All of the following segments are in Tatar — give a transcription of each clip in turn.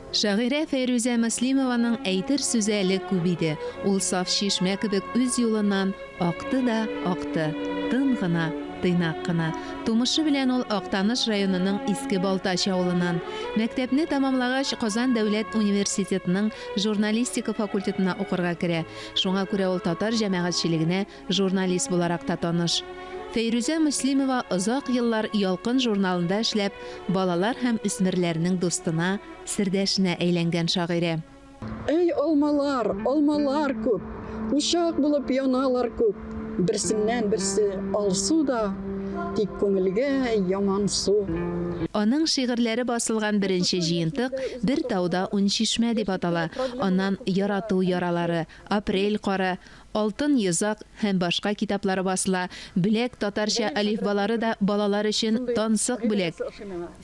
Шагыйрә Фәйрүзә Муслимованың әйтер сүзе әле күп иде. Ул саф шишмә кебек үз юлыннан акты да акты. Тын гына, тыйнак кына. Тумышы белән ул Актаныш районының Иске Балтач авылыннан. Мәктәпне тәмамлагач, Казан дәүләт университетының журналистика факультетына укырга керә. Шуңа күрә ул татар җәмәгатьчелегенә журналист буларак та таныш. Фәйрүзә Муслимова озак еллар Ялкын журналында эшләп, балалар һәм үсмерләрнең дустына, сердәшенә әйләнгән шагыйрә. Эй алмалар, алмалар күп, ушак булып яналар күп. Берсеннән берсе алсу да, тик күңелгә яман су. Аның шигырьләре басылган беренче җыентык «Бер тауда ун чишмә» дип атала. Аннан «Ярату яралары», «Апрель кара», «Алтын йозак» һәм башка китаплары басыла. Бүләк татарча алифбалары да балалар өчен тансык бүләк.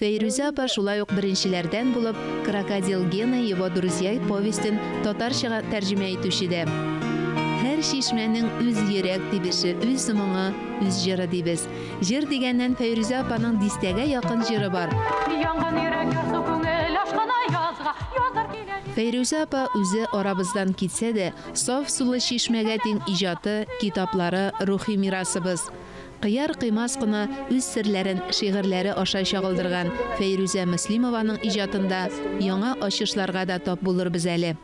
Фәйрүзә апа шулай ук беренчеләрдән булып «Крокодил Гена и его друзья» повестен татарчага тәрҗемә итүче дә. Һәр шишмәнең үз йөрәк тибеше, үз моңы, үз җыры дибез. Җыр дигәннән Фәйрүзә апаның дистәгә якын җыры бар. Фәйрүзә апа үзе арабыздан китсә дә, саф сулы шишмәгә тиң иҗаты, китаплары рухи мирасыбыз. Кыяр кыймас кына үз серләрен шигырьләре аша чагылдырган Фәйрүзә Муслимованың иҗатында яңа ачышларга да тап булырбыз әле.